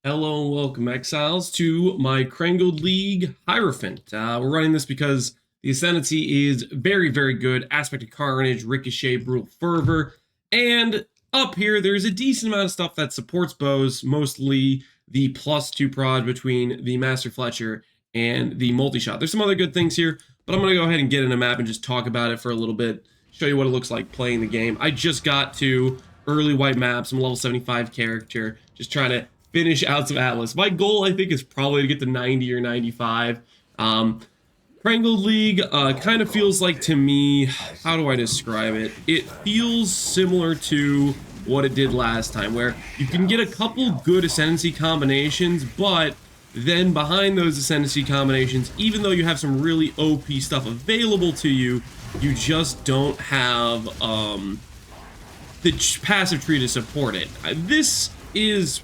Hello and welcome, Exiles, to my Krangled League Hierophant. We're running this because the Ascendency is very, very good. Aspect of Carnage, Ricochet, Brutal Fervor, and up here there's a decent amount of stuff that supports bows, mostly the +2 prod between the Master Fletcher and the multi-shot. There's some other good things here, but I'm going to go ahead and get in a map and just talk about it for a little bit, show you what it looks like playing the game. I just got to early white maps. I'm a level 75 character, just trying to finish out some Atlas. My goal, I think, is probably to get to 90 or 95. Krangled League kind of feels like, to me, how do I describe it? It feels similar to what it did last time, where you can get a couple good Ascendancy combinations, but then behind those Ascendancy combinations, even though you have some really OP stuff available to you, you just don't have the passive tree to support it. This is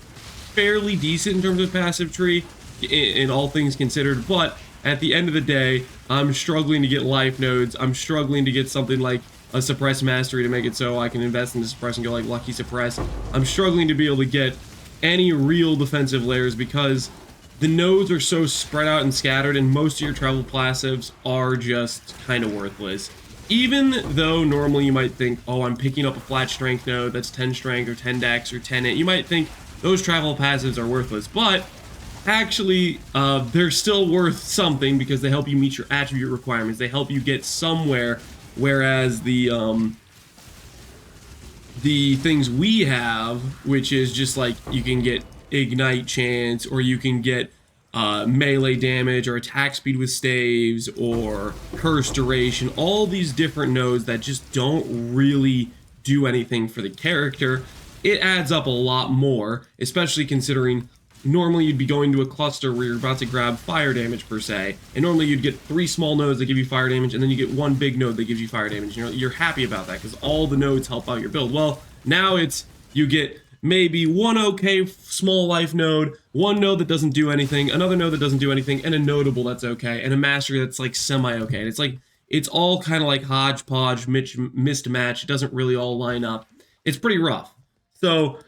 fairly decent in terms of passive tree in all things considered, but at the end of the day, I'm struggling to get life nodes. I'm struggling to get something like a suppress mastery to make it so I can invest in the suppress and go like lucky suppress. I'm struggling to be able to get any real defensive layers because the nodes are so spread out and scattered, and most of your travel passives are just kind of worthless. Even though normally you might think, oh, I'm picking up a flat strength node that's 10 strength or 10 dex or 10 it, you might think those travel passives are worthless, but actually they're still worth something because they help you meet your attribute requirements. They help you get somewhere, whereas the things we have, which is just like you can get ignite chance, or you can get melee damage or attack speed with staves or curse duration, all these different nodes that just don't really do anything for the character. It adds up a lot more, especially considering normally you'd be going to a cluster where you're about to grab fire damage per se, and normally you'd get 3 small nodes that give you fire damage, and then you get 1 big node that gives you fire damage. You're happy about that because all the nodes help out your build. Well, now it's you get maybe 1 okay small life node, 1 node that doesn't do anything, another node that doesn't do anything, and a notable that's okay, and a mastery that's like semi-okay. And it's like, it's all kind of like hodgepodge, missed match. It doesn't really all line up. It's pretty rough. So,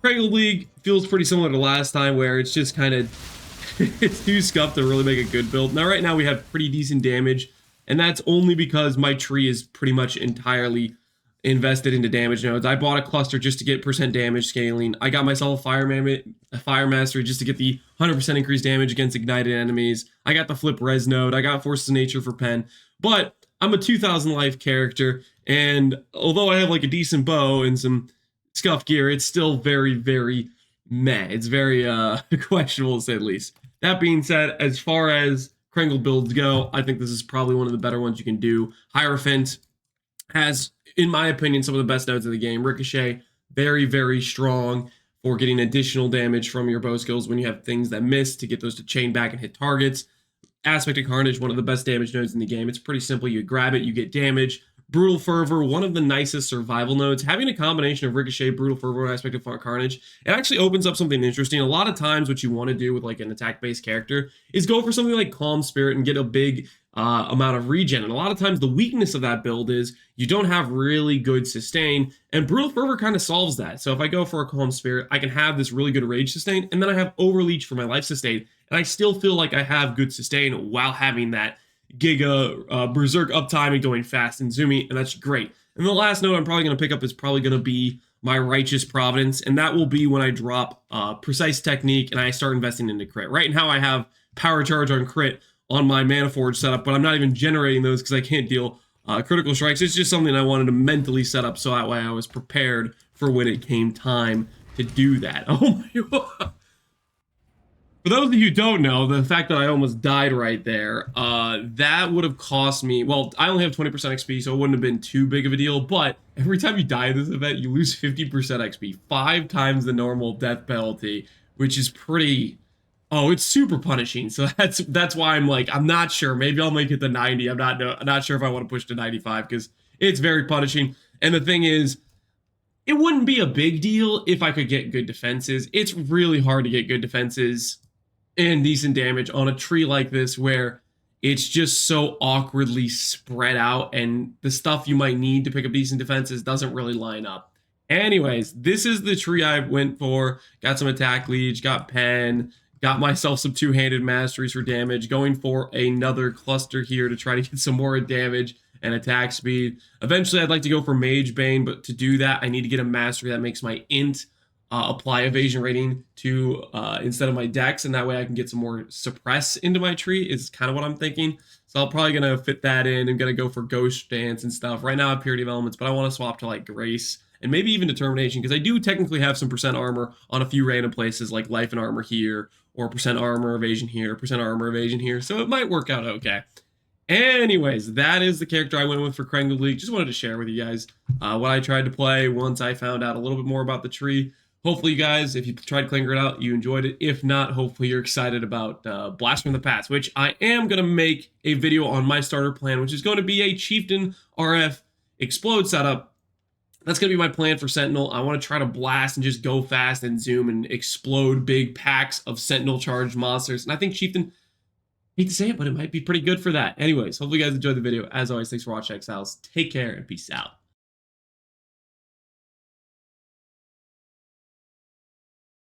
Krangled League feels pretty similar to last time, where it's just kind of, it's too scuffed to really make a good build. Now, right now we have pretty decent damage, and that's only because my tree is pretty much entirely invested into damage nodes. I bought a cluster just to get % damage scaling. I got myself a fire mastery just to get the 100% increased damage against ignited enemies. I got the flip res node. I got forces of nature for pen. But I'm a 2000 life character, and although I have like a decent bow and some scuff gear, it's still very, very meh. It's very questionable to say the least. That being said, as far as Krangle builds go, I think this is probably one of the better ones you can do. Hierophant has, in my opinion, some of the best nodes of the game. Ricochet, very, very strong for getting additional damage from your bow skills when you have things that miss, to get those to chain back and hit targets. Aspect of Carnage, one of the best damage nodes in the game. It's pretty simple. You grab it, you get damage. Brutal Fervor, one of the nicest survival nodes. Having a combination of Ricochet, Brutal Fervor, and Aspect of Carnage, it actually opens up something interesting. A lot of times what you want to do with like an attack-based character is go for something like Calm Spirit and get a big amount of regen. And a lot of times the weakness of that build is you don't have really good sustain, and Brutal Fervor kind of solves that. So if I go for a Calm Spirit, I can have this really good rage sustain, and then I have Overleech for my life sustain, and I still feel like I have good sustain while having that Giga Berserk uptime and going fast and zoomy, and that's great. And the last note I'm probably going to pick up is probably going to be my Righteous Providence, and that will be when I drop Precise Technique and I start investing into crit. Right now I have Power Charge on crit on my Mana Forge setup, but I'm not even generating those because I can't deal critical strikes. It's just something I wanted to mentally set up so that way I was prepared for when it came time to do that. Oh my god. For those of you who don't know, the fact that I almost died right there, that would have cost me, well, I only have 20% XP, so it wouldn't have been too big of a deal, but every time you die in this event, you lose 50% XP, 5 times the normal death penalty, which is pretty, oh, it's super punishing. So that's why I'm like, I'm not sure. Maybe I'll make it to 90. I'm not sure if I want to push to 95 because it's very punishing. And the thing is, it wouldn't be a big deal if I could get good defenses. It's really hard to get good defenses and decent damage on a tree like this, where it's just so awkwardly spread out, and the stuff you might need to pick up decent defenses doesn't really line up. Anyways, this is the tree I went for. Got some attack leech, got pen, got myself some two-handed masteries for damage, going for another cluster here to try to get some more damage and attack speed. Eventually, I'd like to go for Mage Bane, but to do that, I need to get a mastery that makes my int apply evasion rating to instead of my dex, and that way I can get some more suppress into my tree is kind of what I'm thinking. So I'm probably gonna fit that in. I'm gonna go for Ghost Dance and stuff. Right now I have Purity of Elements, but I want to swap to like Grace and maybe even Determination, because I do technically have some percent armor on a few random places like Life and Armor here, or percent armor evasion here, percent armor evasion here, so it might work out okay. Anyways, that is the character I went with for Krangled League. Just wanted to share with you guys what I tried to play once I found out a little bit more about the tree. Hopefully, you guys, if you tried Clanger it out, you enjoyed it. If not, hopefully you're excited about Blast from the Past, which I am going to make a video on my starter plan, which is going to be a Chieftain RF Explode setup. That's going to be my plan for Sentinel. I want to try to blast and just go fast and zoom and explode big packs of Sentinel charged monsters. And I think Chieftain, hate to say it, but it might be pretty good for that. Anyways, hopefully you guys enjoyed the video. As always, thanks for watching, Exiles. Take care and peace out.